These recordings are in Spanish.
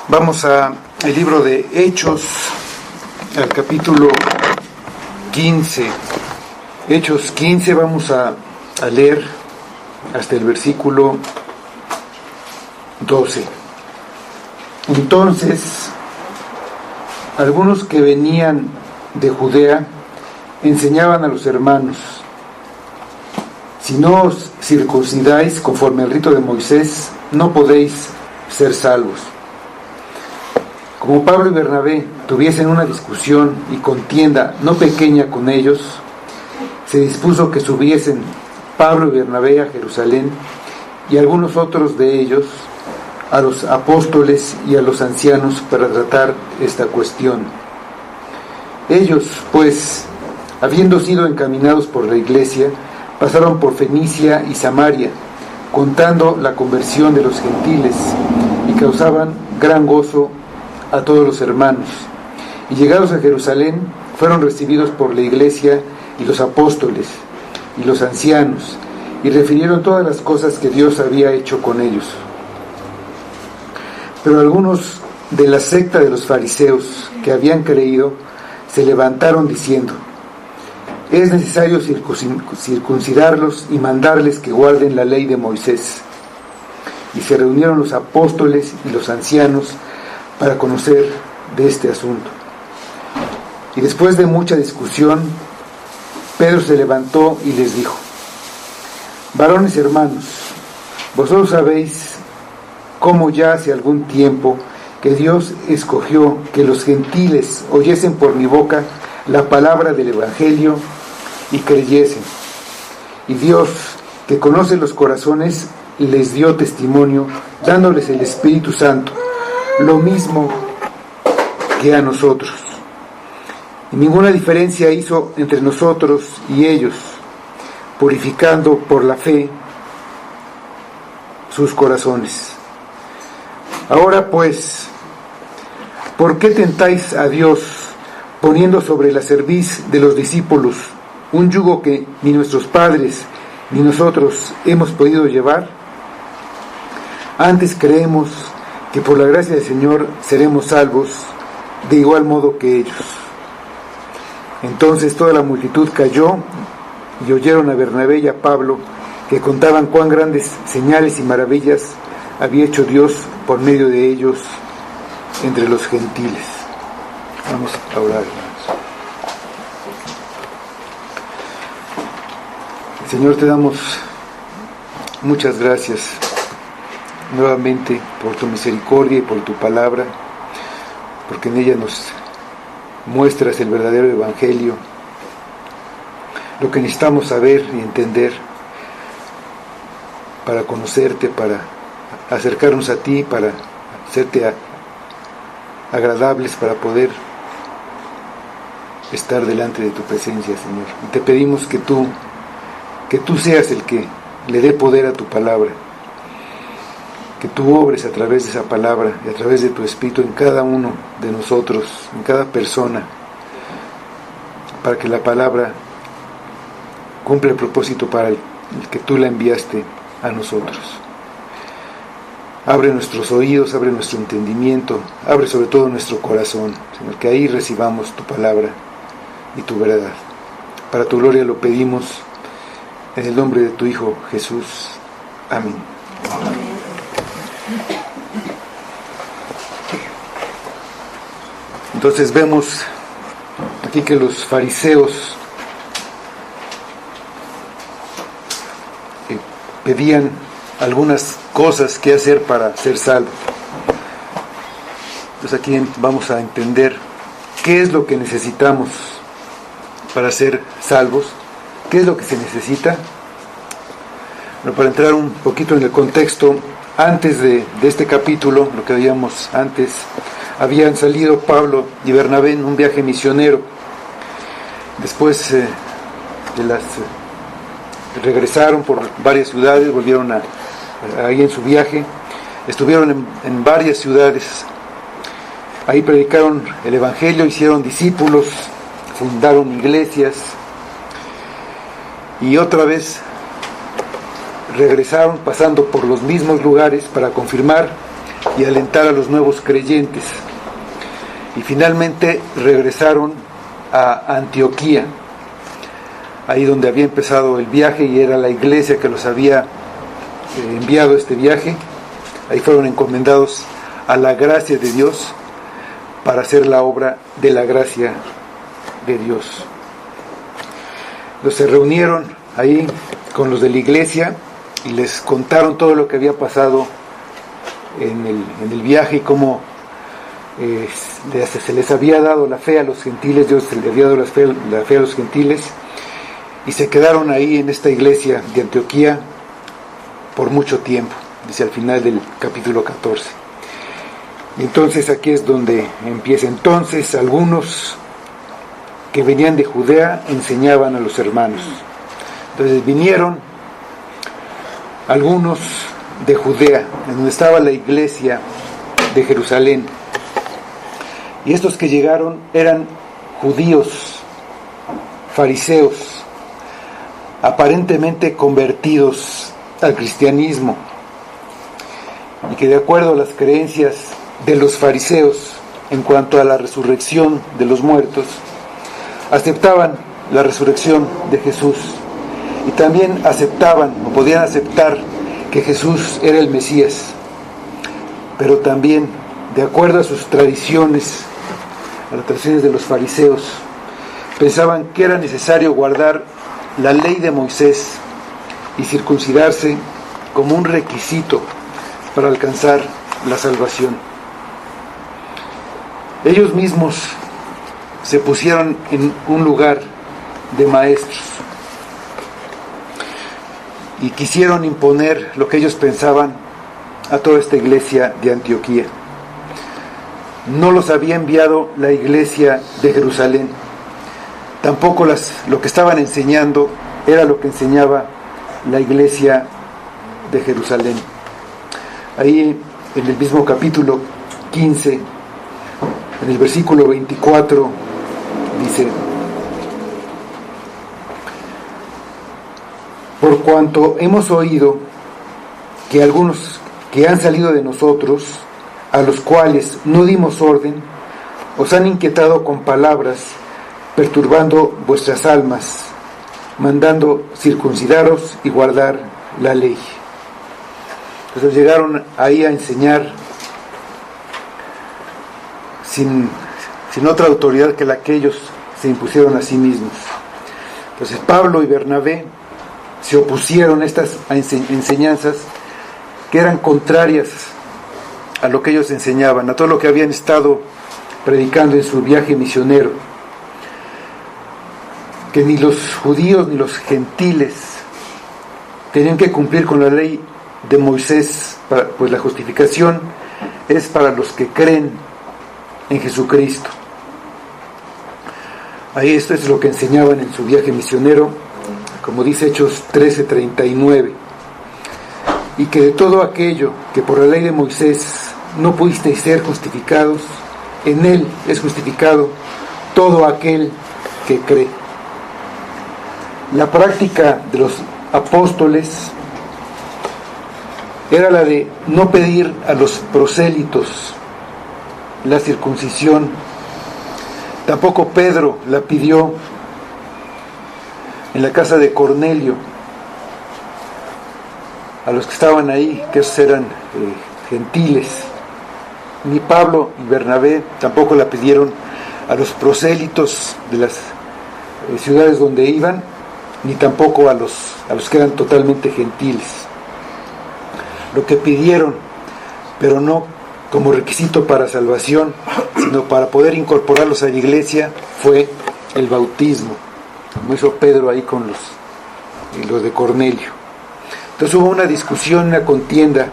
Vamos al libro de Hechos, al capítulo 15. Hechos 15, vamos a leer hasta el versículo 12. Entonces, algunos que venían de Judea enseñaban a los hermanos: si no os circuncidáis conforme al rito de Moisés, no podéis ser salvos. Como Pablo y Bernabé tuviesen una discusión y contienda no pequeña con ellos, se dispuso que subiesen Pablo y Bernabé a Jerusalén, y algunos otros de ellos a los apóstoles y a los ancianos para tratar esta cuestión. Ellos, pues, habiendo sido encaminados por la iglesia, pasaron por Fenicia y Samaria, contando la conversión de los gentiles, y causaban gran gozo a todos los hermanos. Y llegados a Jerusalén, fueron recibidos por la iglesia y los apóstoles y los ancianos, y refirieron todas las cosas que Dios había hecho con ellos. Pero algunos de la secta de los fariseos que habían creído se levantaron diciendo: es necesario circuncidarlos y mandarles que guarden la ley de Moisés. Y se reunieron los apóstoles y los ancianos para conocer de este asunto. Y después de mucha discusión, Pedro se levantó y les dijo: varones hermanos, vosotros sabéis cómo ya hace algún tiempo que Dios escogió que los gentiles oyesen por mi boca la palabra del Evangelio y creyesen. Y Dios, que conoce los corazones, les dio testimonio, dándoles el Espíritu Santo, lo mismo que a nosotros. Y ninguna diferencia hizo entre nosotros y ellos, purificando por la fe sus corazones. Ahora pues, ¿por qué tentáis a Dios, poniendo sobre la cerviz de los discípulos un yugo que ni nuestros padres ni nosotros hemos podido llevar? Antes creemos que por la gracia del Señor seremos salvos, de igual modo que ellos. Entonces toda la multitud cayó y oyeron a Bernabé y a Pablo, que contaban cuán grandes señales y maravillas había hecho Dios por medio de ellos entre los gentiles. Vamos a orar, hermanos. Señor, te damos muchas gracias nuevamente por tu misericordia y por tu palabra, porque en ella nos muestras el verdadero evangelio, lo que necesitamos saber y entender para conocerte, para acercarnos a ti, para hacerte agradables, para poder estar delante de tu presencia, Señor. Y te pedimos que tú seas el que le dé poder a tu palabra, que tú obres a través de esa palabra y a través de tu Espíritu en cada uno de nosotros, en cada persona, para que la palabra cumpla el propósito para el que tú la enviaste a nosotros. Abre nuestros oídos, abre nuestro entendimiento, abre sobre todo nuestro corazón, Señor, que ahí recibamos tu palabra y tu verdad. Para tu gloria lo pedimos en el nombre de tu Hijo Jesús. Amén. Amén. Entonces vemos aquí que los fariseos pedían algunas cosas que hacer para ser salvos. Entonces aquí vamos a entender qué es lo que necesitamos para ser salvos, qué es lo que se necesita. Bueno, para entrar un poquito en el contexto, antes de este capítulo, lo que veíamos antes, habían salido Pablo y Bernabé en un viaje misionero. Después regresaron por varias ciudades, volvieron ahí en su viaje, estuvieron en varias ciudades, ahí predicaron el Evangelio, hicieron discípulos, fundaron iglesias, y otra vez regresaron pasando por los mismos lugares para confirmar y alentar a los nuevos creyentes. Y finalmente regresaron a Antioquía, ahí donde había empezado el viaje, y era la iglesia que los había enviado a este viaje. Ahí fueron encomendados a la gracia de Dios para hacer la obra de la gracia de Dios. Entonces se reunieron ahí con los de la iglesia y les contaron todo lo que había pasado en el viaje y cómo se les había dado la fe a los gentiles. Dios se les había dado la fe a los gentiles, y se quedaron ahí en esta iglesia de Antioquía por mucho tiempo, dice al final del capítulo 14. Y entonces aquí es donde empieza. Entonces algunos que venían de Judea enseñaban a los hermanos. Entonces vinieron algunos de Judea, en donde estaba la iglesia de Jerusalén. Y estos que llegaron eran judíos, fariseos, aparentemente convertidos al cristianismo, y que de acuerdo a las creencias de los fariseos en cuanto a la resurrección de los muertos, aceptaban la resurrección de Jesús, y también aceptaban o podían aceptar que Jesús era el Mesías, pero también, de acuerdo a sus tradiciones, a las tradiciones de los fariseos, pensaban que era necesario guardar la ley de Moisés y circuncidarse como un requisito para alcanzar la salvación. Ellos mismos se pusieron en un lugar de maestros y quisieron imponer lo que ellos pensaban a toda esta iglesia de Antioquía. No los había enviado la iglesia de Jerusalén, tampoco lo que estaban enseñando era lo que enseñaba la iglesia de Jerusalén. Ahí en el mismo capítulo 15, en el versículo 24, dice: por cuanto hemos oído que algunos que han salido de nosotros, a los cuales no dimos orden, os han inquietado con palabras, perturbando vuestras almas, mandando circuncidaros y guardar la ley. Entonces llegaron ahí a enseñar sin otra autoridad que la que ellos se impusieron a sí mismos. Entonces Pablo y Bernabé se opusieron a estas enseñanzas que eran contrarias a lo que ellos enseñaban, a todo lo que habían estado predicando en su viaje misionero, que ni los judíos ni los gentiles tenían que cumplir con la ley de Moisés, pues la justificación es para los que creen en Jesucristo. Ahí esto es lo que enseñaban en su viaje misionero, como dice Hechos 13:39, y que de todo aquello que por la ley de Moisés no pudisteis ser justificados, en él es justificado todo aquel que cree. La práctica de los apóstoles era la de no pedir a los prosélitos la circuncisión. Tampoco Pedro la pidió en la casa de Cornelio a los que estaban ahí, que esos eran gentiles. Ni Pablo y Bernabé tampoco la pidieron a los prosélitos de las ciudades donde iban, ni tampoco a los que eran totalmente gentiles. Lo que pidieron, pero no como requisito para salvación, sino para poder incorporarlos a la iglesia, fue el bautismo, como hizo Pedro ahí con los de Cornelio. Entonces hubo una discusión, una contienda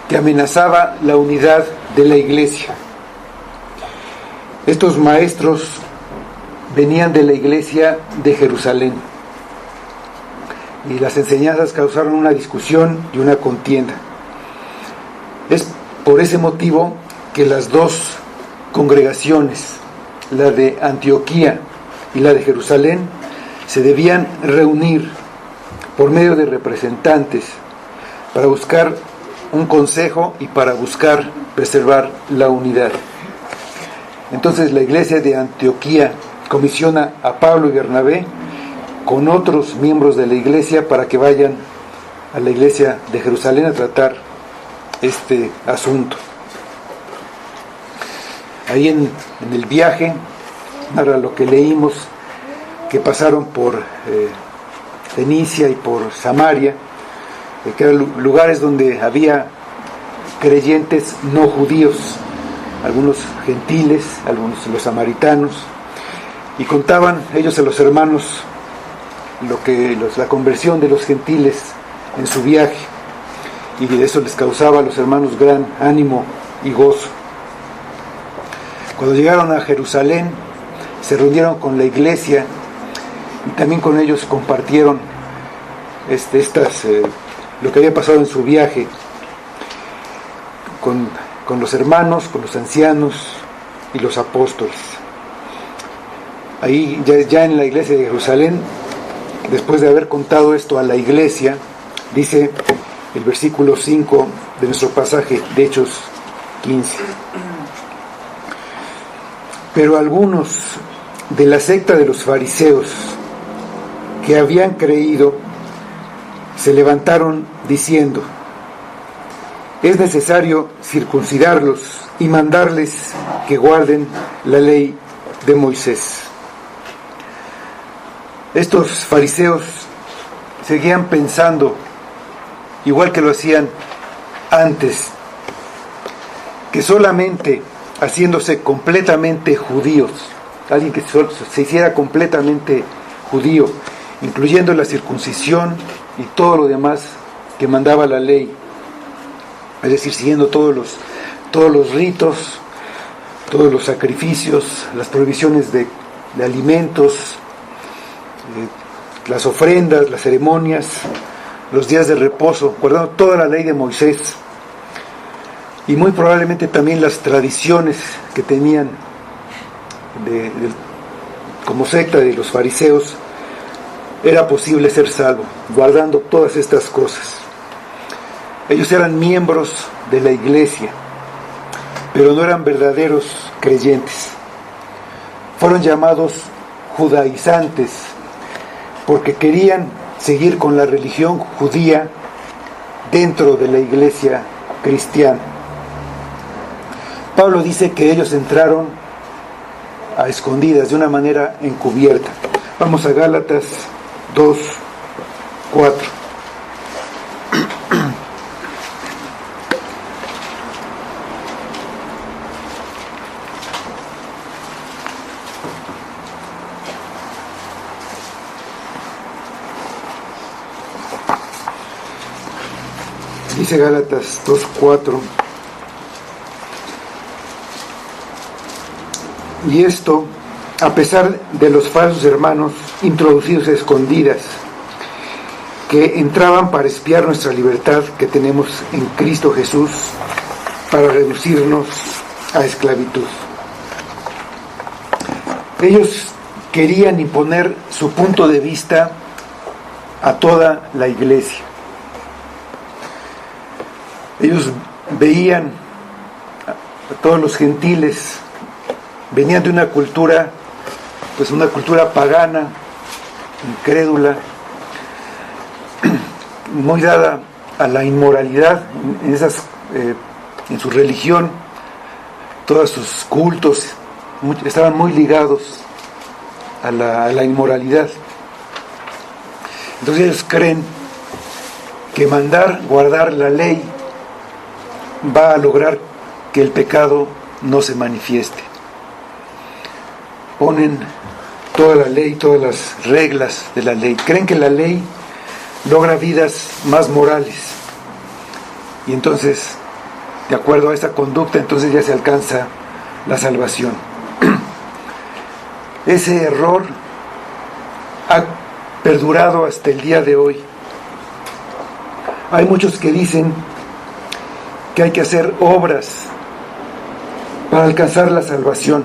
que amenazaba la unidad de la iglesia. Estos maestros venían de la iglesia de Jerusalén, y las enseñanzas causaron una discusión y una contienda. Es por ese motivo que las dos congregaciones, la de Antioquía y la de Jerusalén, se debían reunir por medio de representantes para buscar un consejo y para buscar preservar la unidad. Entonces la iglesia de Antioquía comisiona a Pablo y Bernabé con otros miembros de la iglesia para que vayan a la iglesia de Jerusalén a tratar este asunto. Ahí en el viaje, ahora lo que leímos, que pasaron por Fenicia y por Samaria, que eran lugares donde había creyentes no judíos, algunos gentiles, algunos los samaritanos, y contaban ellos a los hermanos la conversión de los gentiles en su viaje, y de eso les causaba a los hermanos gran ánimo y gozo. Cuando llegaron a Jerusalén, se reunieron con la iglesia y también con ellos compartieron lo que había pasado en su viaje con los hermanos, con los ancianos y los apóstoles. Ahí ya en la iglesia de Jerusalén, después de haber contado esto a la iglesia, dice el versículo 5 de nuestro pasaje de Hechos 15. Pero algunos de la secta de los fariseos que habían creído se levantaron diciendo: es necesario circuncidarlos y mandarles que guarden la ley de Moisés. Estos fariseos seguían pensando, igual que lo hacían antes, que solamente haciéndose completamente judíos, alguien que se hiciera completamente judío, incluyendo la circuncisión y todo lo demás que mandaba la ley, es decir, siguiendo todos los ritos, todos los sacrificios, las prohibiciones de alimentos, las ofrendas, las ceremonias, los días de reposo, guardando toda la ley de Moisés, y muy probablemente también las tradiciones que tenían como secta de los fariseos. Era posible ser salvo guardando todas estas cosas. Ellos eran miembros de la iglesia, pero no eran verdaderos creyentes. Fueron llamados judaizantes porque querían seguir con la religión judía dentro de la iglesia cristiana. Pablo dice que ellos entraron a escondidas, de una manera encubierta. Vamos a Gálatas 2:4. Dice Gálatas 2:4: y esto a pesar de los falsos hermanos introducidos a escondidas, que entraban para espiar nuestra libertad que tenemos en Cristo Jesús, para reducirnos a esclavitud. Ellos querían imponer su punto de vista a toda la iglesia. Ellos veían a todos los gentiles, venían de una cultura pagana, incrédula, muy dada a la inmoralidad en su religión. Todos sus cultos estaban muy ligados a la inmoralidad. Entonces ellos creen que guardar la ley va a lograr que el pecado no se manifieste. Ponen toda la ley, todas las reglas de la ley. Creen que la ley logra vidas más morales. Y entonces, de acuerdo a esta conducta, entonces ya se alcanza la salvación. Ese error ha perdurado hasta el día de hoy. Hay muchos que dicen que hay que hacer obras para alcanzar la salvación.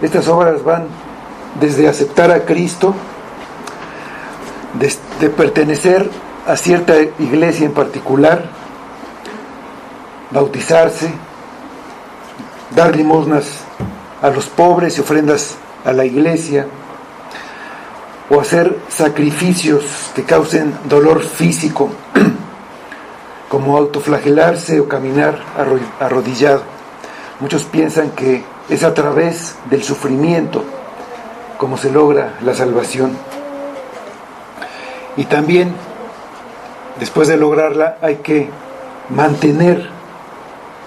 Estas obras van desde aceptar a Cristo, de pertenecer a cierta iglesia en particular, bautizarse, dar limosnas a los pobres y ofrendas a la iglesia, o hacer sacrificios que causen dolor físico, como autoflagelarse o caminar arrodillado. Muchos piensan que es a través del sufrimiento como se logra la salvación. Y también, después de lograrla, hay que mantener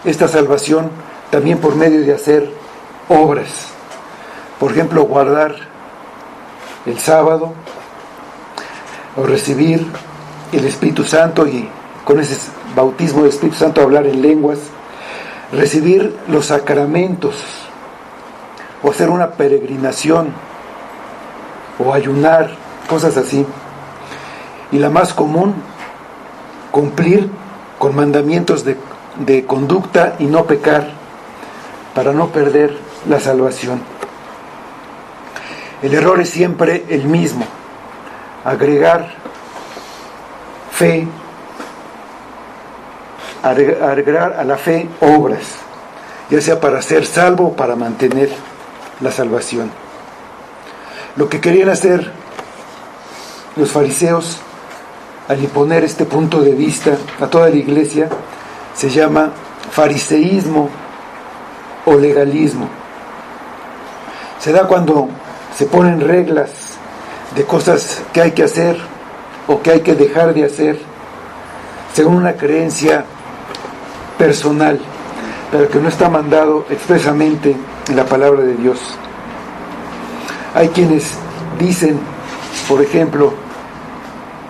esta salvación también por medio de hacer obras. Por ejemplo, guardar el sábado, o recibir el Espíritu Santo y con ese bautismo del Espíritu Santo hablar en lenguas, recibir los sacramentos, o hacer una peregrinación, o ayunar, cosas así. Y la más común, cumplir con mandamientos de conducta y no pecar, para no perder la salvación. El error es siempre el mismo: agregar fe, agregar a la fe obras, ya sea para ser salvo o para mantener la salvación. Lo que querían hacer los fariseos al imponer este punto de vista a toda la iglesia se llama fariseísmo o legalismo. Se da cuando se ponen reglas de cosas que hay que hacer o que hay que dejar de hacer según una creencia personal, pero que no está mandado expresamente en la palabra de Dios. Hay quienes dicen, por ejemplo,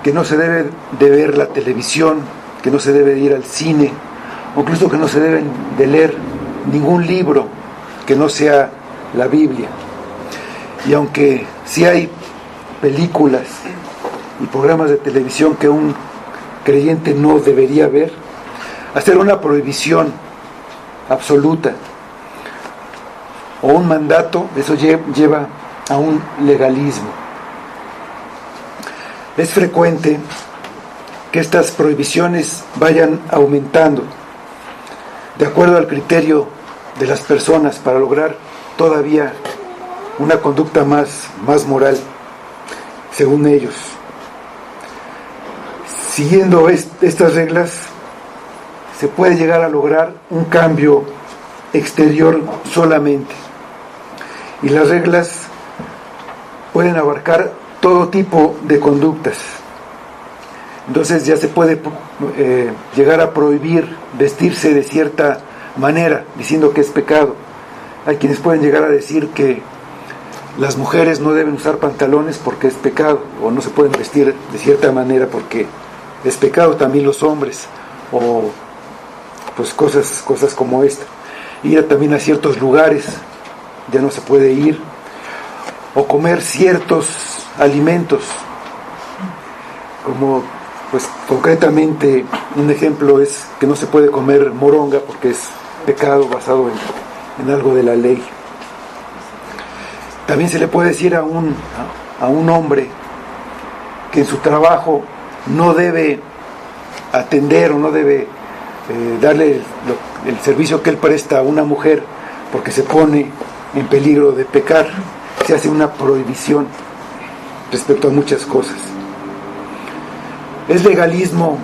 que no se debe de ver la televisión, que no se debe de ir al cine, o incluso que no se deben de leer ningún libro que no sea la Biblia. Y aunque sí hay películas y programas de televisión que un creyente no debería ver, hacer una prohibición absoluta o un mandato, eso lleva a un legalismo. Es frecuente que estas prohibiciones vayan aumentando de acuerdo al criterio de las personas para lograr todavía una conducta más moral, según ellos. Siguiendo estas reglas, se puede llegar a lograr un cambio exterior solamente. Y las reglas pueden abarcar todo tipo de conductas. Entonces ya se puede llegar a prohibir vestirse de cierta manera, diciendo que es pecado. Hay quienes pueden llegar a decir que las mujeres no deben usar pantalones porque es pecado, o no se pueden vestir de cierta manera porque es pecado. También los hombres, o pues cosas como esta. Ir también a ciertos lugares ya no se puede ir, o comer ciertos alimentos, como pues concretamente un ejemplo es que no se puede comer moronga porque es pecado basado en algo de la ley. También se le puede decir a un hombre que en su trabajo no debe atender o no debe darle el servicio que él presta a una mujer porque se pone en peligro de pecar. Se hace una prohibición respecto a muchas cosas. Es legalismo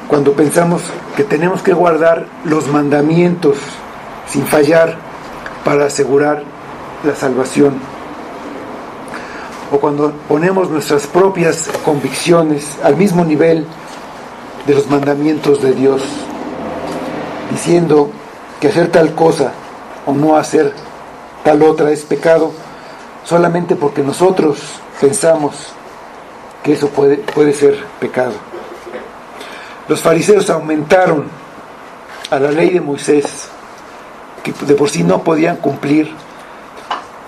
cuando pensamos que tenemos que guardar los mandamientos sin fallar para asegurar la salvación, o cuando ponemos nuestras propias convicciones al mismo nivel de los mandamientos de Dios, diciendo que hacer tal cosa o no hacer tal otra es pecado, solamente porque nosotros pensamos que eso puede ser pecado. Los fariseos aumentaron a la ley de Moisés, que de por sí no podían cumplir.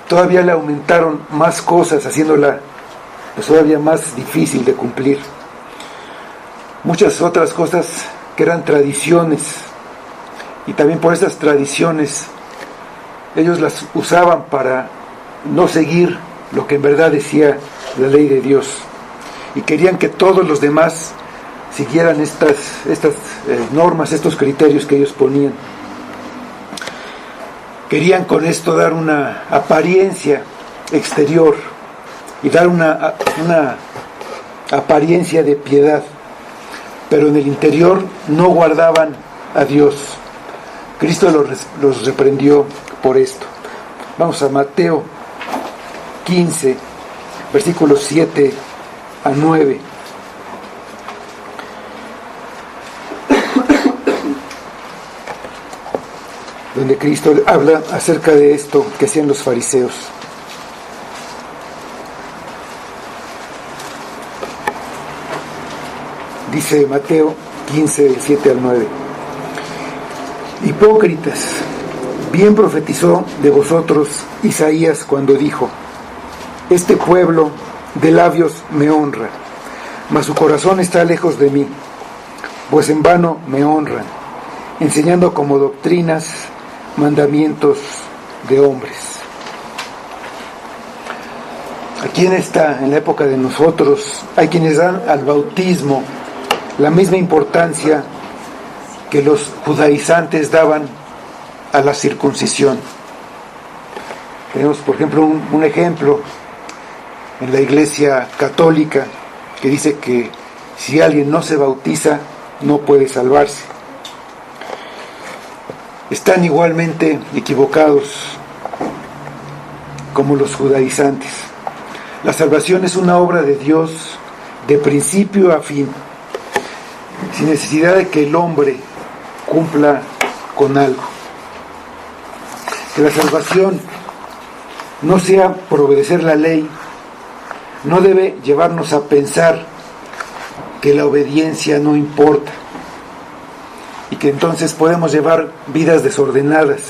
Todavía le aumentaron más cosas, haciéndola pues todavía más difícil de cumplir. Muchas otras cosas que eran tradiciones, y también por esas tradiciones ellos las usaban para no seguir lo que en verdad decía la ley de Dios, y querían que todos los demás siguieran estas normas, estos criterios que ellos ponían. Querían con esto dar una apariencia exterior y dar una apariencia de piedad, pero en el interior no guardaban a Dios. Cristo los reprendió por esto. Vamos a Mateo 15, versículos 7 a 9. Donde Cristo habla acerca de esto que hacían los fariseos. Dice Mateo 15, del 7 al 9. Hipócritas, bien profetizó de vosotros Isaías cuando dijo: este pueblo de labios me honra, mas su corazón está lejos de mí, pues en vano me honran, enseñando como doctrinas mandamientos de hombres. Aquí en la época de nosotros, hay quienes dan al bautismo la misma importancia que los judaizantes daban a la circuncisión. Tenemos, por ejemplo, un ejemplo en la Iglesia Católica que dice que si alguien no se bautiza, no puede salvarse. Están igualmente equivocados como los judaizantes. La salvación es una obra de Dios de principio a fin, sin necesidad de que el hombre cumpla con algo. Que la salvación no sea por obedecer la ley, no debe llevarnos a pensar que la obediencia no importa y que entonces podemos llevar vidas desordenadas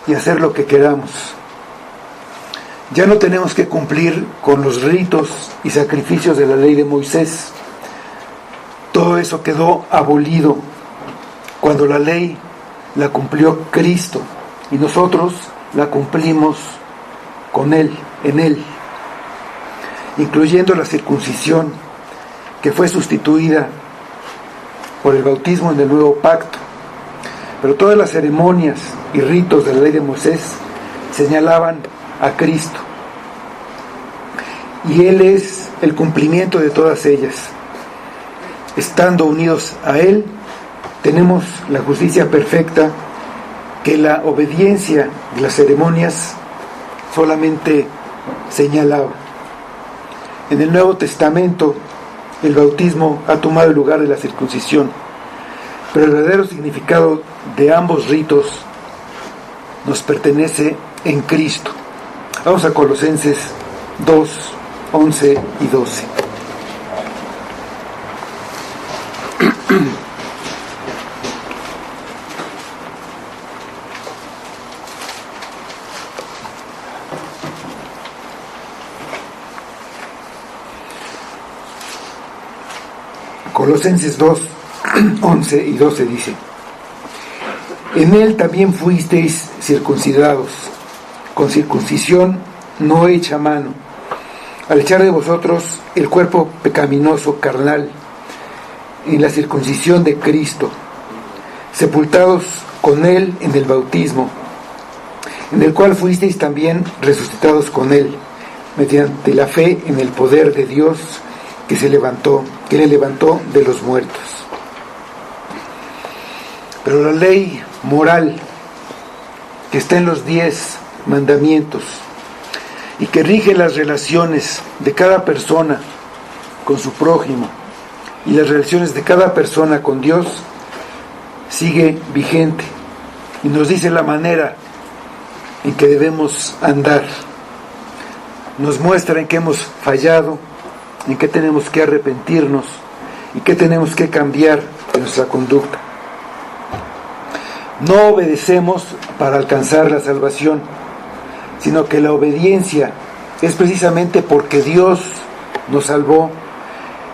y hacer lo que queramos. Ya no tenemos que cumplir con los ritos y sacrificios de la ley de Moisés. Todo eso quedó abolido cuando la ley la cumplió Cristo y nosotros la cumplimos con Él, en Él, incluyendo la circuncisión, que fue sustituida por el bautismo en el nuevo pacto. Pero todas las ceremonias y ritos de la ley de Moisés señalaban a Cristo, y Él es el cumplimiento de todas ellas. Estando unidos a Él, tenemos la justicia perfecta que la obediencia de las ceremonias solamente señalaba. En el Nuevo Testamento, el bautismo ha tomado el lugar de la circuncisión, pero el verdadero significado de ambos ritos nos pertenece en Cristo. Vamos a Colosenses 2, 11 y 12. Colosenses 2, 11 y 12 dice: en Él también fuisteis circuncidados, con circuncisión no hecha a mano, al echar de vosotros el cuerpo pecaminoso carnal, en la circuncisión de Cristo, sepultados con Él en el bautismo, en el cual fuisteis también resucitados con Él, mediante la fe en el poder de Dios que le levantó de los muertos. Pero la ley moral que está en los 10 mandamientos y que rige las relaciones de cada persona con su prójimo y las relaciones de cada persona con Dios, sigue vigente y nos dice la manera en que debemos andar. Nos muestra en qué hemos fallado, en qué tenemos que arrepentirnos y qué tenemos que cambiar en nuestra conducta. No obedecemos para alcanzar la salvación, sino que la obediencia es precisamente porque Dios nos salvó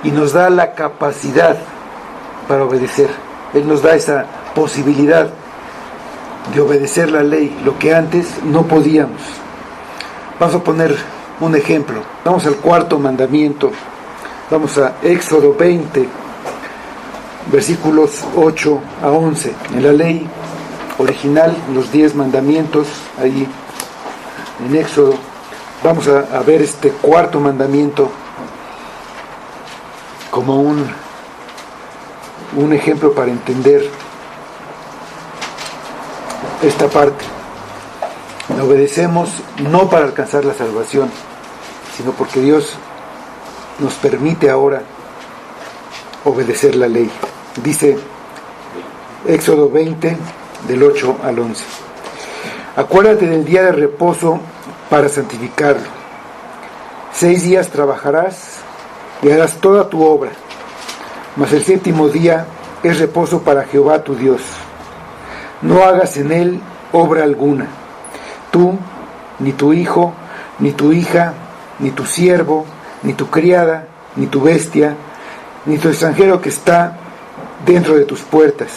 y nos da la capacidad para obedecer. Él nos da esa posibilidad de obedecer la ley, lo que antes no podíamos. Vamos a poner un ejemplo. Vamos al 4º mandamiento. Vamos a Éxodo 20, versículos 8 a 11. En la ley original, los 10 mandamientos, ahí en Éxodo, vamos a ver este cuarto mandamiento como un ejemplo para entender esta parte. Le obedecemos no para alcanzar la salvación, sino porque Dios nos permite ahora obedecer la ley. Dice Éxodo 20, del 8 al 11. Acuérdate del día de reposo para santificarlo. 6 días trabajarás y harás toda tu obra, mas el séptimo día es reposo para Jehová tu Dios. No hagas en él obra alguna, tú, ni tu hijo, ni tu hija, ni tu siervo, ni tu criada, ni tu bestia, ni tu extranjero que está dentro de tus puertas,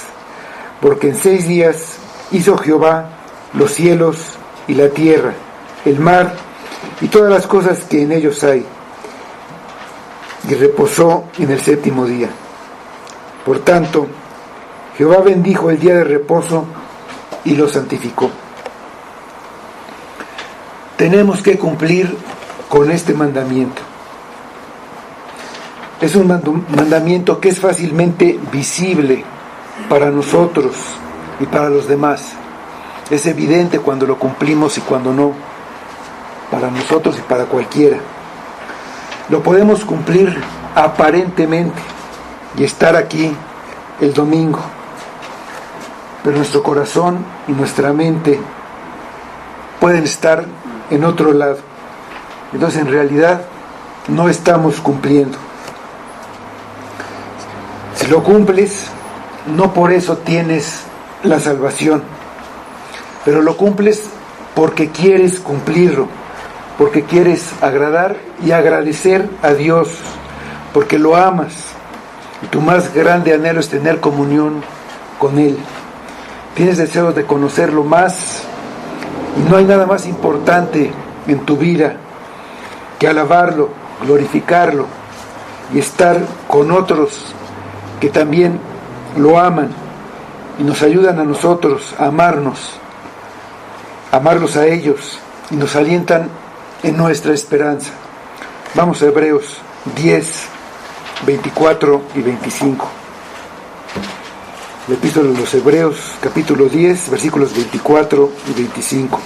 porque en 6 días hizo Jehová los cielos y la tierra, el mar y todas las cosas que en ellos hay, y reposó en el séptimo día. Por tanto, Jehová bendijo el día de reposo y lo santificó. Tenemos que cumplir con este mandamiento. Es un mandamiento que es fácilmente visible para nosotros y para los demás. Es evidente cuando lo cumplimos y cuando no, para nosotros y para cualquiera. Lo podemos cumplir aparentemente y estar aquí el domingo, pero nuestro corazón y nuestra mente pueden estar en otro lado. Entonces en realidad no estamos cumpliendo. Si lo cumples, no por eso tienes la salvación, pero lo cumples porque quieres cumplirlo, porque quieres agradar y agradecer a Dios, porque lo amas y tu más grande anhelo es tener comunión con Él. Tienes deseos de conocerlo más y no hay nada más importante en tu vida que alabarlo, glorificarlo y estar con otros que también lo aman y nos ayudan a nosotros a amarlos a ellos y nos alientan en nuestra esperanza. Vamos a Hebreos 10, 24 y 25. La epístola de los Hebreos, capítulo 10, versículos 24 y 25.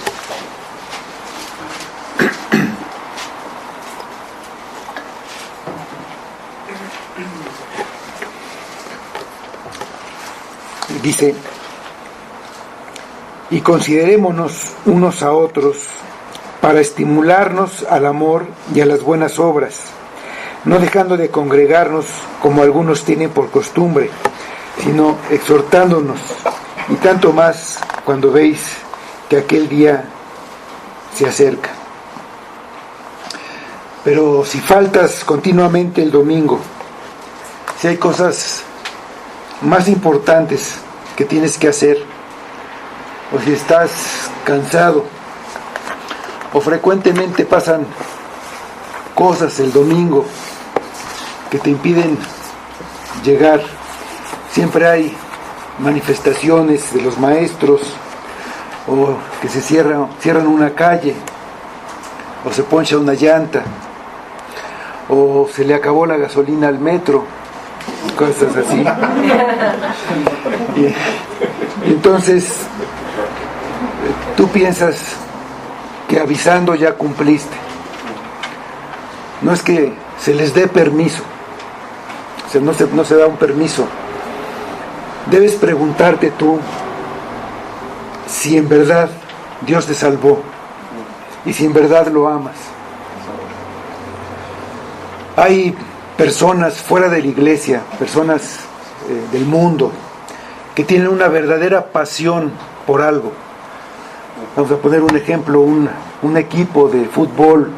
Dice: y considerémonos unos a otros para estimularnos al amor y a las buenas obras, no dejando de congregarnos como algunos tienen por costumbre, sino exhortándonos, y tanto más cuando veis que aquel día se acerca. Pero si faltas continuamente el domingo, si hay cosas más importantes que tienes que hacer, o si estás cansado, o frecuentemente pasan cosas el domingo que te impiden llegar, siempre hay manifestaciones de los maestros, o que se cierran una calle, o se poncha una llanta, o se le acabó la gasolina al metro, cosas así. Y entonces tú piensas que avisando ya cumpliste. No es que se les dé permiso, o sea, no se da un permiso. Debes preguntarte tú si en verdad Dios te salvó y si en verdad lo amas. Hay personas fuera de la iglesia, personas del mundo, que tienen una verdadera pasión por algo. Vamos a poner un ejemplo, un equipo de fútbol,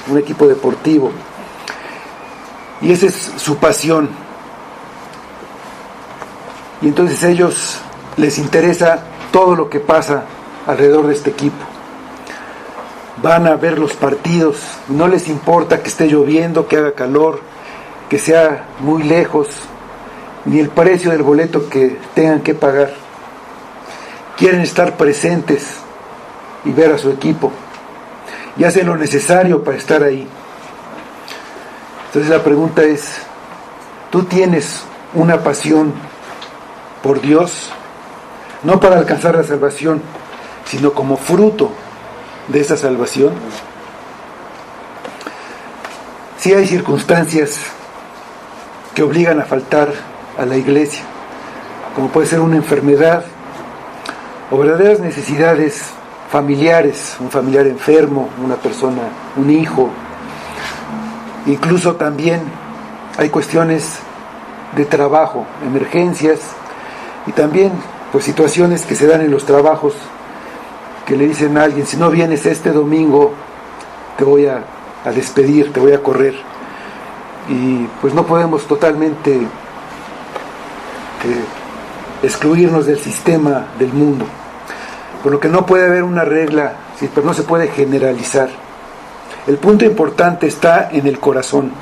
un equipo deportivo. Y esa es su pasión. Y entonces a ellos les interesa todo lo que pasa alrededor de este equipo. Van a ver los partidos, no les importa que esté lloviendo, que haga calor, que sea muy lejos. ni el precio del boleto que tengan que pagar. Quieren estar presentes y ver a su equipo, y hacen lo necesario para estar ahí. Entonces la pregunta es, ¿tú tienes una pasión por Dios? No para alcanzar la salvación, sino como fruto de esa salvación. Sí hay circunstancias que obligan a faltar a la iglesia, como puede ser una enfermedad o verdaderas necesidades familiares, un familiar enfermo, una persona, un hijo. Incluso también hay cuestiones de trabajo, emergencias, y también pues situaciones que se dan en los trabajos, que le dicen a alguien, si no vienes este domingo te voy a despedir, te voy a correr. Y pues no podemos totalmente excluirnos del sistema del mundo, por lo que no puede haber una regla, sí, pero no se puede generalizar. El punto importante está en el corazón,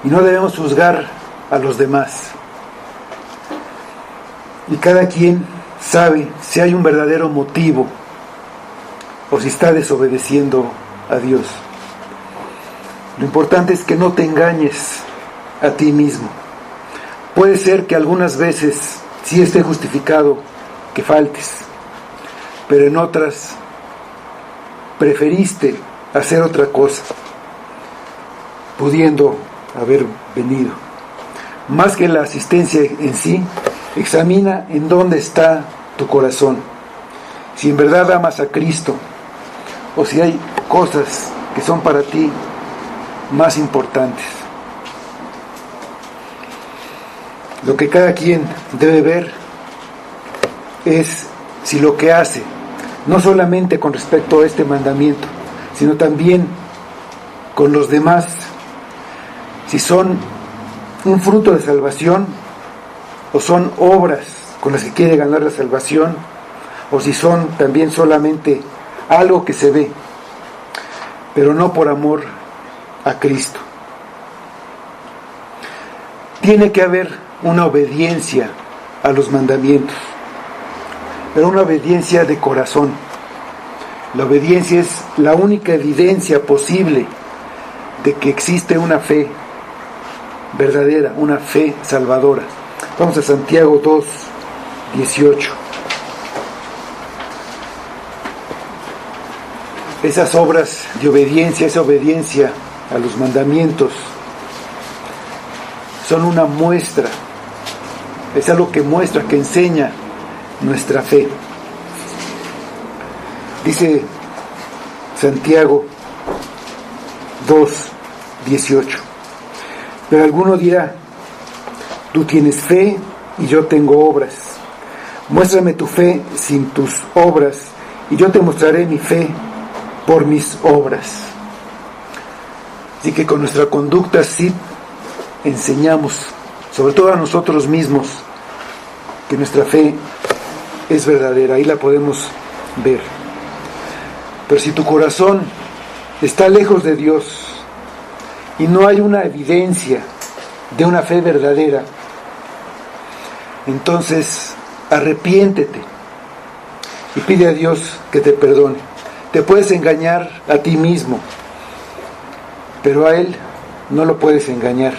y no debemos juzgar a los demás. Y cada quien sabe si hay un verdadero motivo o si está desobedeciendo a Dios. Lo importante es que no te engañes a ti mismo. Puede ser que algunas veces sí esté justificado que faltes, pero en otras preferiste hacer otra cosa, pudiendo haber venido. Más que la asistencia en sí, examina en dónde está tu corazón, si en verdad amas a Cristo, o si hay cosas que son para ti más importantes. Lo que cada quien debe ver es si lo que hace, no solamente con respecto a este mandamiento, sino también con los demás, si son un fruto de salvación o son obras con las que quiere ganar la salvación, o si son también solamente algo que se ve, pero no por amor a Cristo. Tiene que haber una obediencia a los mandamientos, pero una obediencia de corazón. La obediencia es la única evidencia posible de que existe una fe verdadera, una fe salvadora. Vamos a Santiago 2:18. Esas obras de obediencia, esa obediencia a los mandamientos, son una muestra, es algo que muestra, que enseña nuestra fe. Dice Santiago 2:18. Pero alguno dirá, tú tienes fe y yo tengo obras. Muéstrame tu fe sin tus obras y yo te mostraré mi fe por mis obras. Así que con nuestra conducta sí enseñamos, sobre todo a nosotros mismos, que nuestra fe es verdadera. Ahí la podemos ver. Pero si tu corazón está lejos de Dios y no hay una evidencia de una fe verdadera, entonces arrepiéntete y pide a Dios que te perdone. Te puedes engañar a ti mismo, pero a Él no lo puedes engañar.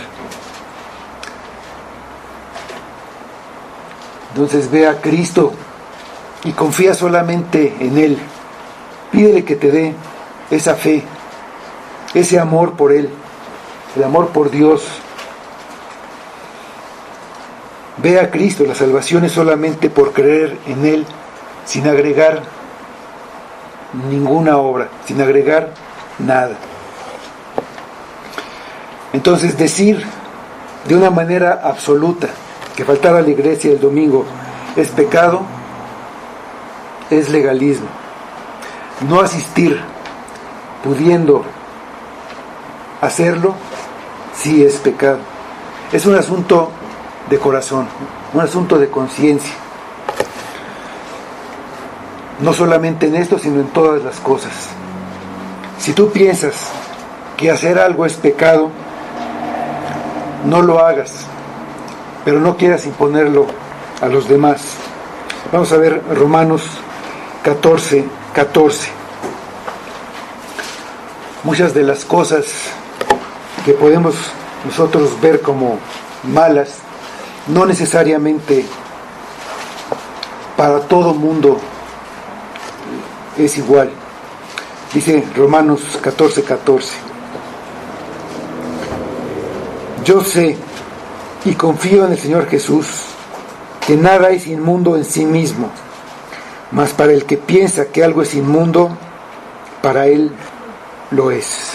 Entonces ve a Cristo y confía solamente en Él. Pídele que te dé esa fe, ese amor por Él, el amor por Dios. Ve a Cristo, la salvación es solamente por creer en Él, sin agregar ninguna obra, sin agregar nada. Entonces decir de una manera absoluta que faltar a la iglesia el domingo es pecado, es legalismo. No asistir, pudiendo hacerlo, sí es pecado. Es un asunto de corazón, un asunto de conciencia. No solamente en esto, sino en todas las cosas. Si tú piensas que hacer algo es pecado, no lo hagas. pero no quieras imponerlo a los demás. Vamos a ver Romanos 14:14. Muchas de las cosas que podemos nosotros ver como malas, no necesariamente para todo mundo es igual. Dice Romanos 14:14. Yo sé y confío en el Señor Jesús, que nada es inmundo en sí mismo, mas para el que piensa que algo es inmundo, para él lo es.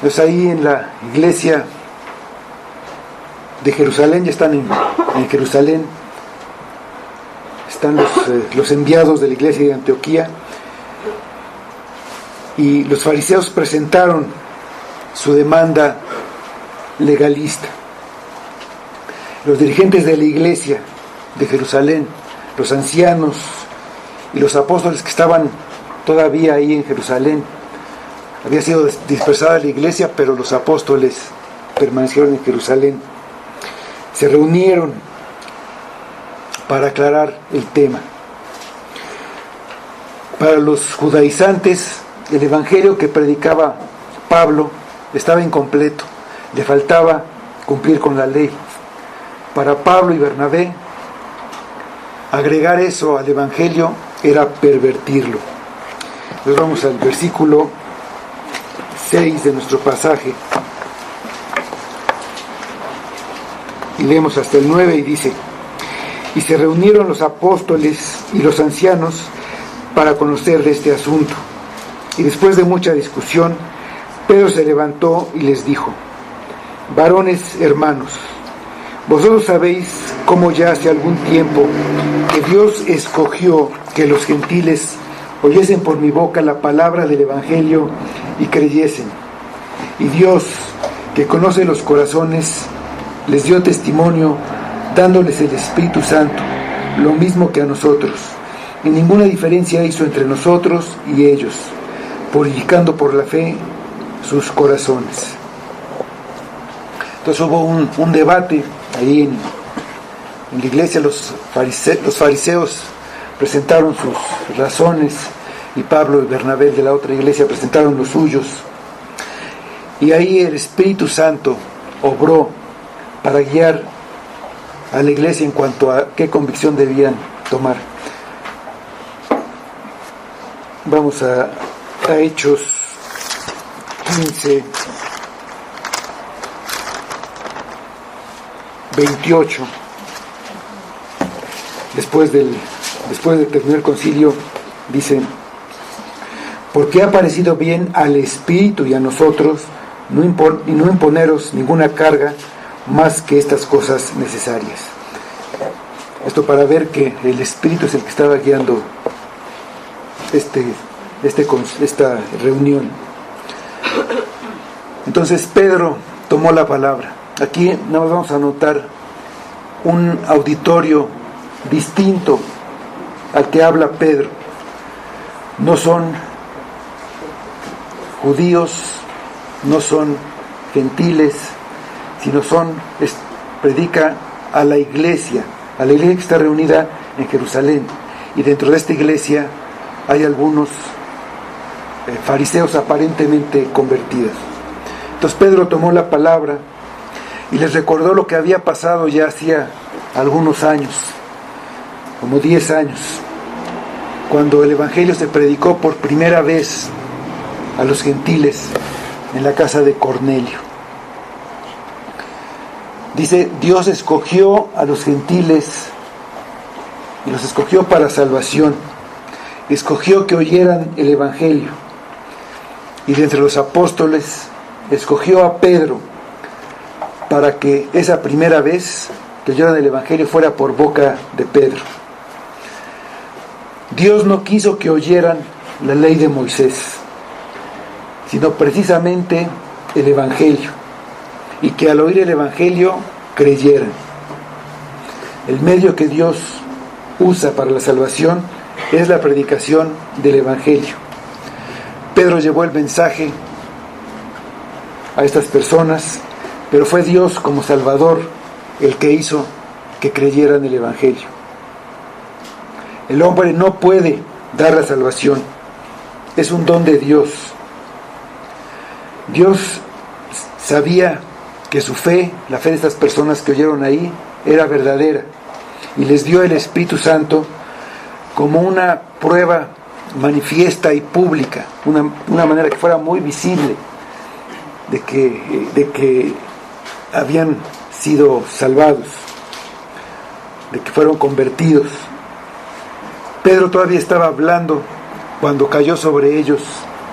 Pues ahí en la iglesia de Jerusalén, ya están en Jerusalén, están los enviados de la iglesia de Antioquía, y los fariseos presentaron su demanda legalista. Los dirigentes de la iglesia de Jerusalén, los ancianos y los apóstoles que estaban todavía ahí en Jerusalén, había sido dispersada la iglesia, pero los apóstoles permanecieron en Jerusalén. Se reunieron para aclarar el tema. Para los judaizantes, el evangelio que predicaba Pablo estaba incompleto, le faltaba cumplir con la ley. Para Pablo y Bernabé, agregar eso al evangelio era pervertirlo. Entonces vamos al versículo 6 de nuestro pasaje y leemos hasta el 9, y dice: y se reunieron los apóstoles y los ancianos para conocer de este asunto, y después de mucha discusión, Pedro se levantó y les dijo: varones hermanos, vosotros sabéis cómo ya hace algún tiempo que Dios escogió que los gentiles oyesen por mi boca la palabra del evangelio y creyesen. Y Dios, que conoce los corazones, les dio testimonio dándoles el Espíritu Santo, lo mismo que a nosotros. Y ninguna diferencia hizo entre nosotros y ellos, purificando por la fe sus corazones. Entonces hubo un debate ahí en la iglesia. Los fariseos presentaron sus razones, y Pablo y Bernabé de la otra iglesia presentaron los suyos, y ahí el Espíritu Santo obró para guiar a la iglesia en cuanto a qué convicción debían tomar. Vamos a Hechos 15, 28. Después de terminar el concilio, dice: porque ha parecido bien al Espíritu y a nosotros no imponeros ninguna carga más que estas cosas necesarias. Esto para ver que el Espíritu es el que estaba guiando esta reunión. Entonces Pedro tomó la palabra. Aquí nada más vamos a notar un auditorio distinto al que habla Pedro. No son judíos, no son gentiles, sino predica a la iglesia que está reunida en Jerusalén. Y dentro de esta iglesia hay algunos fariseos aparentemente convertidos. Entonces Pedro tomó la palabra y les recordó lo que había pasado ya hacía algunos años, como 10 años, cuando el evangelio se predicó por primera vez a los gentiles en la casa de Cornelio. Dice: Dios escogió a los gentiles y los escogió para salvación. Escogió que oyeran el evangelio, y de entre los apóstoles escogió a Pedro para que esa primera vez que oyeran el evangelio fuera por boca de Pedro. Dios no quiso que oyeran la ley de Moisés, sino precisamente el evangelio, y que al oír el evangelio creyeran. El medio que Dios usa para la salvación es la predicación del evangelio. Pedro llevó el mensaje a estas personas, pero fue Dios como Salvador el que hizo que creyeran el Evangelio. El hombre no puede dar la salvación, es un don de Dios. Dios sabía que su fe, la fe de estas personas que oyeron ahí, era verdadera, y les dio el Espíritu Santo como una prueba manifiesta y pública, una manera que fuera muy visible de que habían sido salvados, de que fueron convertidos. Pedro todavía estaba hablando cuando cayó sobre ellos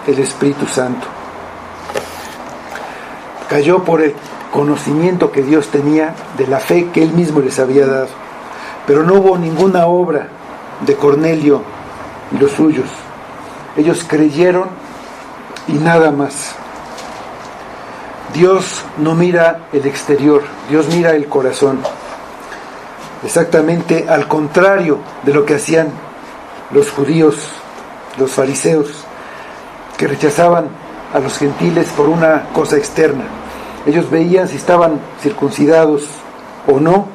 el Espíritu Santo. Cayó por el conocimiento que Dios tenía de la fe que Él mismo les había dado. Pero no hubo ninguna obra de Cornelio y los suyos. Ellos creyeron y nada más. Dios no mira el exterior, Dios mira el corazón. Exactamente al contrario de lo que hacían los judíos, los fariseos, que rechazaban a los gentiles por una cosa externa. Ellos veían si estaban circuncidados o no,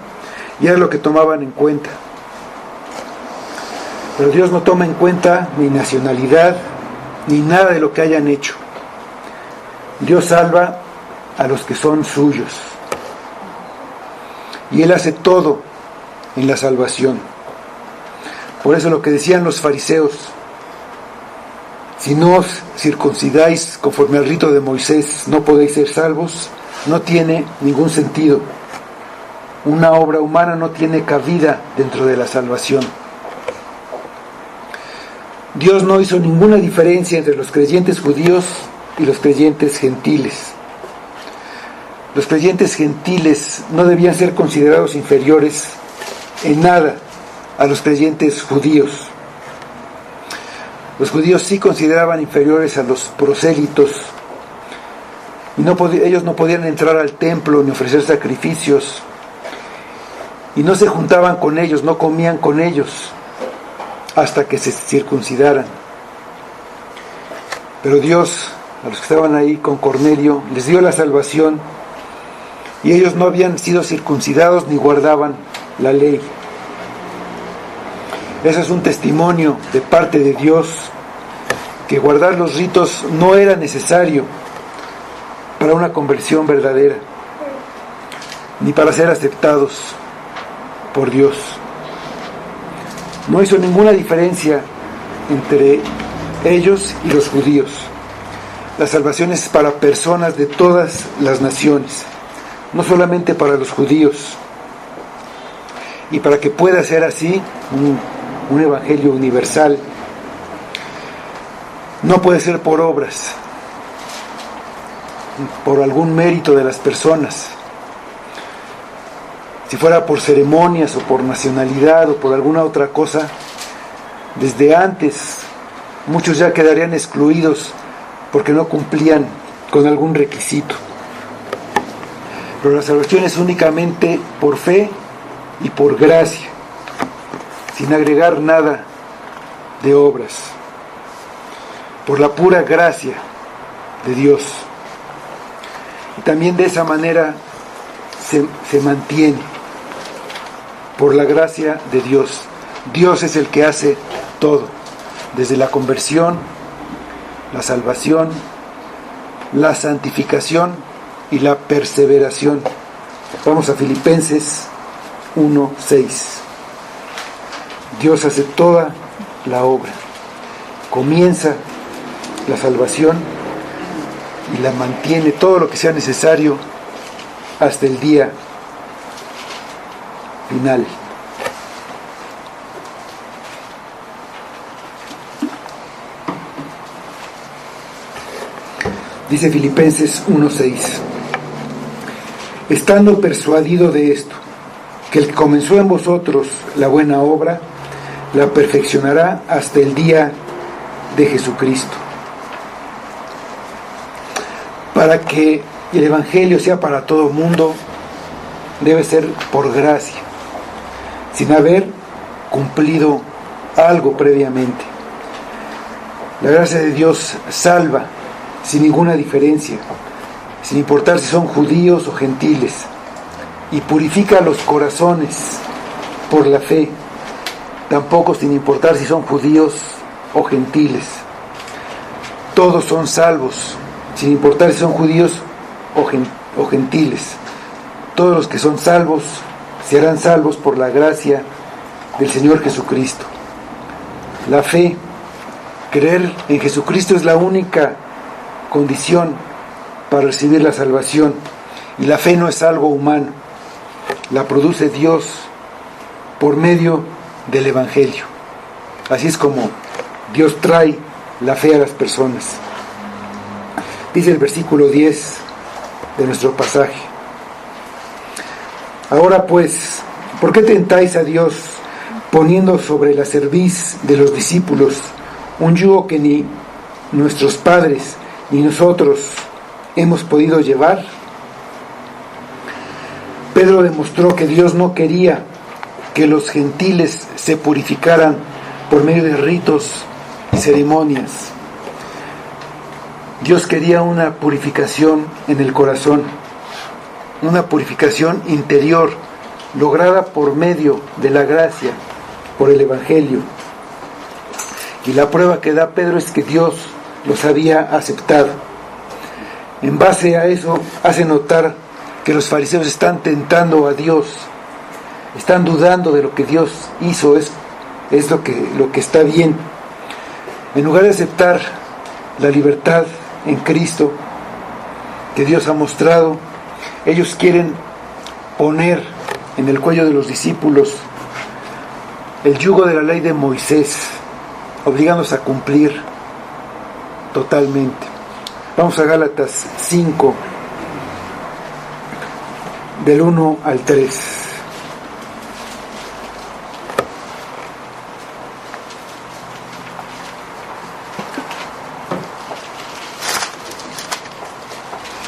y era lo que tomaban en cuenta. Pero Dios no toma en cuenta ni nacionalidad, ni nada de lo que hayan hecho. Dios salva a los que son suyos. Y Él hace todo en la salvación. Por eso lo que decían los fariseos: si no os circuncidáis conforme al rito de Moisés, no podéis ser salvos, no tiene ningún sentido. Una obra humana no tiene cabida dentro de la salvación. Dios no hizo ninguna diferencia entre los creyentes judíos y los creyentes gentiles. Los creyentes gentiles no debían ser considerados inferiores en nada a los creyentes judíos. Los judíos sí consideraban inferiores a los prosélitos, y ellos no podían entrar al templo ni ofrecer sacrificios, y no se juntaban con ellos, no comían con ellos hasta que se circuncidaran. Pero Dios, a los que estaban ahí con Cornelio, les dio la salvación, y ellos no habían sido circuncidados ni guardaban la ley. Ese es un testimonio de parte de Dios, que guardar los ritos no era necesario para una conversión verdadera, ni para ser aceptados por Dios. No hizo ninguna diferencia entre ellos y los judíos. La salvación es para personas de todas las naciones, no solamente para los judíos. Y para que pueda ser así, un evangelio universal, no puede ser por obras, por algún mérito de las personas. Si fuera por ceremonias o por nacionalidad o por alguna otra cosa, desde antes muchos ya quedarían excluidos porque no cumplían con algún requisito. Pero la salvación es únicamente por fe y por gracia, sin agregar nada de obras, por la pura gracia de Dios. Y también de esa manera se mantiene, por la gracia de Dios. Dios es el que hace todo, desde la conversión, la salvación, la santificación y la perseveración. Vamos a Filipenses 1:6. Dios hace toda la obra, comienza la salvación y la mantiene todo lo que sea necesario hasta el día final. Dice Filipenses 1:6: estando persuadido de esto, que el que comenzó en vosotros la buena obra, la perfeccionará hasta el día de Jesucristo. Para que el Evangelio sea para todo mundo, debe ser por gracia, sin haber cumplido algo previamente. La gracia de Dios salva sin ninguna diferencia, sin importar si son judíos o gentiles, y purifica los corazones por la fe, tampoco sin importar si son judíos o gentiles. Todos son salvos, sin importar si son judíos o gentiles. Todos los que son salvos serán salvos por la gracia del Señor Jesucristo. La fe, creer en Jesucristo, es la única condición para recibir la salvación, y la fe no es algo humano, la produce Dios por medio del Evangelio. Así es como Dios trae la fe a las personas. Dice el versículo 10 de nuestro pasaje: ahora pues, ¿por qué tentáis a Dios poniendo sobre la cerviz de los discípulos un yugo que ni nuestros padres ni nosotros hemos podido llevar? Pedro demostró que Dios no quería que los gentiles se purificaran por medio de ritos y ceremonias. Dios quería una purificación en el corazón, una purificación interior, lograda por medio de la gracia, por el Evangelio. Y la prueba que da Pedro es que Dios los había aceptado. En base a eso, hace notar que los fariseos están tentando a Dios, están dudando de lo que Dios hizo, es lo que está bien. En lugar de aceptar la libertad en Cristo que Dios ha mostrado, ellos quieren poner en el cuello de los discípulos el yugo de la ley de Moisés, obligándolos a cumplir totalmente. Vamos a Gálatas 5, del 1 al 3.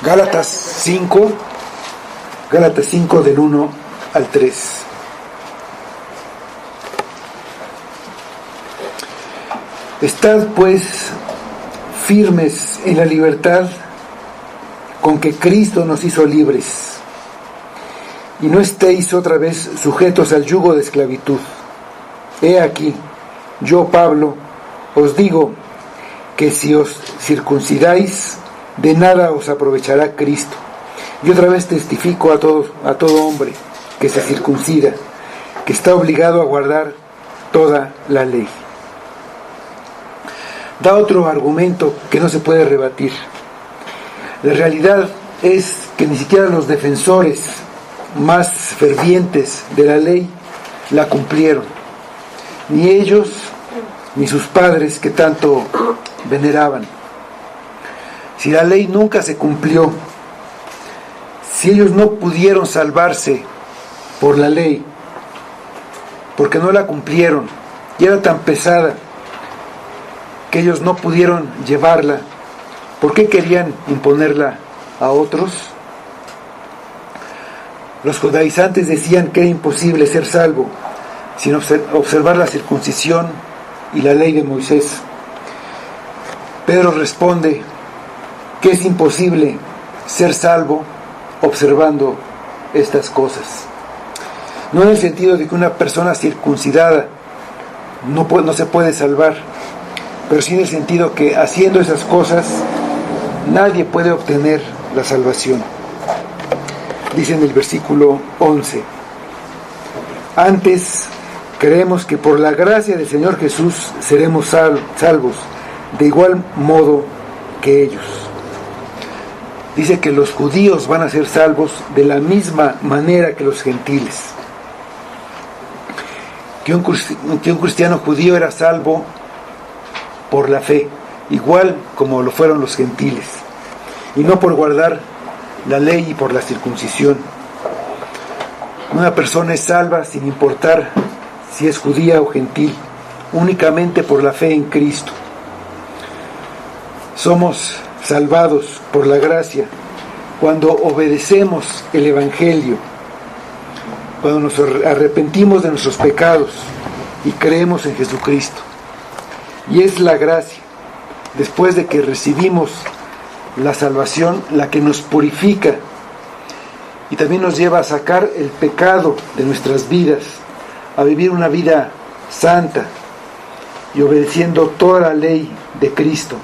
Gálatas 5 del 1 al 3. Estad pues firmes en la libertad con que Cristo nos hizo libres, y no estéis otra vez sujetos al yugo de esclavitud. He aquí, yo Pablo os digo que si os circuncidáis, de nada os aprovechará Cristo. Y otra vez testifico a todo hombre que se circuncida, que está obligado a guardar toda la ley. Da otro argumento que no se puede rebatir. La realidad es que ni siquiera los defensores más fervientes de la ley la cumplieron, ni ellos ni sus padres que tanto veneraban. Si la ley nunca se cumplió, si ellos no pudieron salvarse por la ley, porque no la cumplieron, y era tan pesada que ellos no pudieron llevarla, ¿por qué querían imponerla a otros? Los judaizantes decían que era imposible ser salvo sin observar la circuncisión y la ley de Moisés. Pedro responde que es imposible ser salvo observando estas cosas. No en el sentido de que una persona circuncidada no se puede salvar, pero sí en el sentido que haciendo esas cosas nadie puede obtener la salvación. Dice en el versículo 11: antes creemos que por la gracia del Señor Jesús seremos salvos de igual modo que ellos. Dice que los judíos van a ser salvos de la misma manera que los gentiles. Que un cristiano judío era salvo por la fe, igual como lo fueron los gentiles, y no por guardar la ley y por la circuncisión. Una persona es salva sin importar si es judía o gentil, únicamente por la fe en Cristo. Somos salvados por la gracia cuando obedecemos el Evangelio, cuando nos arrepentimos de nuestros pecados y creemos en Jesucristo. Y es la gracia, después de que recibimos la salvación, la que nos purifica y también nos lleva a sacar el pecado de nuestras vidas, a vivir una vida santa y obedeciendo toda la ley de Cristo,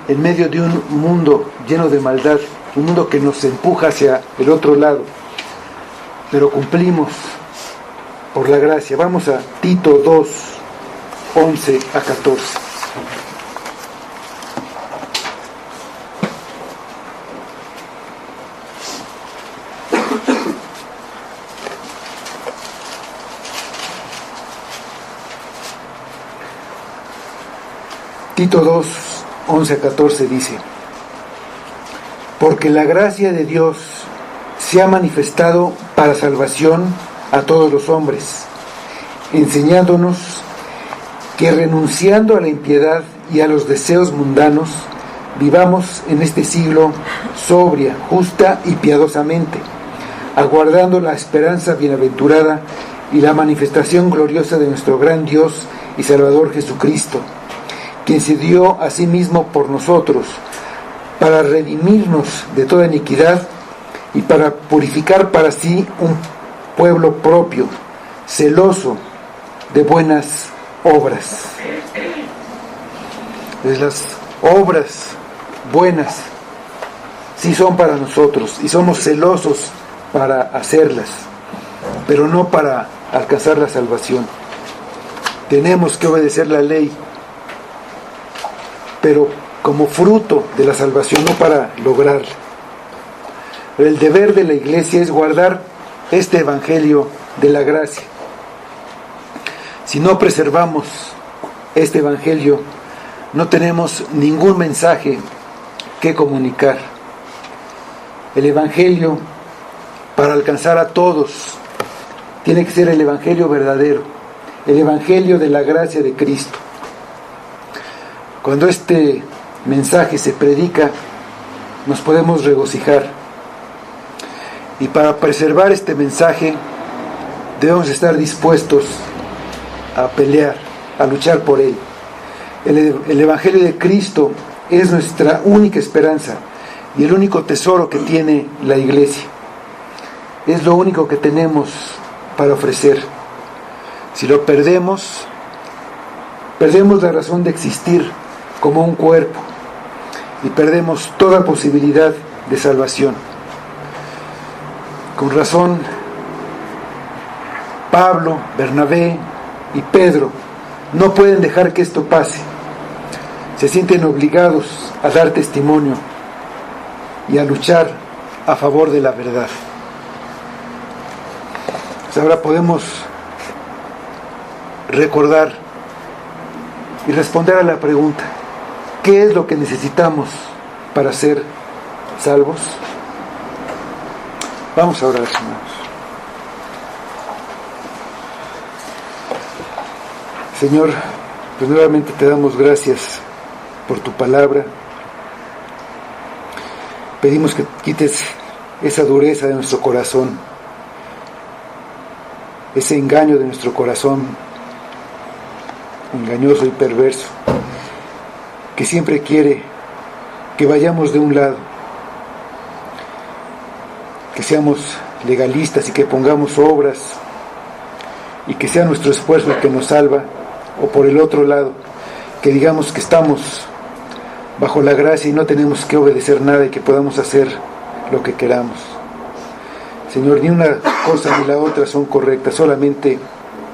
en medio de un mundo lleno de maldad, un mundo que nos empuja hacia el otro lado, pero cumplimos por la gracia. Vamos a Tito 2, 11 a 14. Tito 2, 11 a 14 dice: porque la gracia de Dios se ha manifestado para salvación a todos los hombres, enseñándonos que renunciando a la impiedad y a los deseos mundanos, vivamos en este siglo sobria, justa y piadosamente, aguardando la esperanza bienaventurada y la manifestación gloriosa de nuestro gran Dios y Salvador Jesucristo, quien se dio a sí mismo por nosotros, para redimirnos de toda iniquidad y para purificar para sí un pueblo propio, celoso de buenas obras. Pues las obras buenas sí son para nosotros y somos celosos para hacerlas, pero no para alcanzar la salvación. Tenemos que obedecer la ley, pero como fruto de la salvación, no para lograrla. El deber de la iglesia es guardar este evangelio de la gracia. Si no preservamos este evangelio, no tenemos ningún mensaje que comunicar. El evangelio, para alcanzar a todos, tiene que ser el evangelio verdadero, el evangelio de la gracia de Cristo. Cuando este mensaje se predica, nos podemos regocijar. Y para preservar este mensaje, debemos estar dispuestos a pelear, a luchar por él. El evangelio de Cristo es nuestra única esperanza y el único tesoro que tiene la iglesia. Es lo único que tenemos para ofrecer. Si lo perdemos, perdemos la razón de existir como un cuerpo y perdemos toda posibilidad de salvación. Con razón, Pablo, Bernabé y Pedro no pueden dejar que esto pase. Se sienten obligados a dar testimonio y a luchar a favor de la verdad. Pues ahora podemos recordar y responder a la pregunta: ¿qué es lo que necesitamos para ser salvos? Vamos a orar, hermanos. Señor, pues nuevamente te damos gracias por tu palabra. Pedimos que quites esa dureza de nuestro corazón, ese engaño de nuestro corazón, engañoso y perverso, que siempre quiere que vayamos de un lado, que seamos legalistas y que pongamos obras y que sea nuestro esfuerzo el que nos salva, o por el otro lado, que digamos que estamos bajo la gracia y no tenemos que obedecer nada y que podamos hacer lo que queramos. Señor, ni una cosa ni la otra son correctas, solamente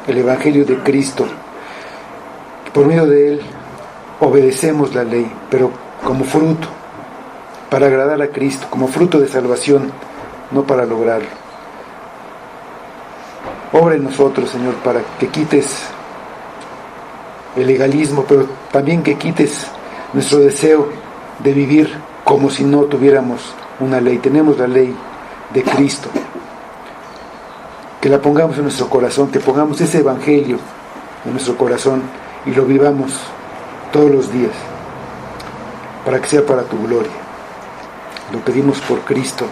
el evangelio de Cristo. Por medio de él obedecemos la ley, pero como fruto, para agradar a Cristo, como fruto de salvación, no para lograrlo. Obra en nosotros, Señor, para que quites el legalismo, pero también que quites nuestro deseo de vivir como si no tuviéramos una ley. Tenemos la ley de Cristo. Que la pongamos en nuestro corazón, que pongamos ese evangelio en nuestro corazón y lo vivamos todos los días, para que sea para tu gloria. Lo pedimos por Cristo.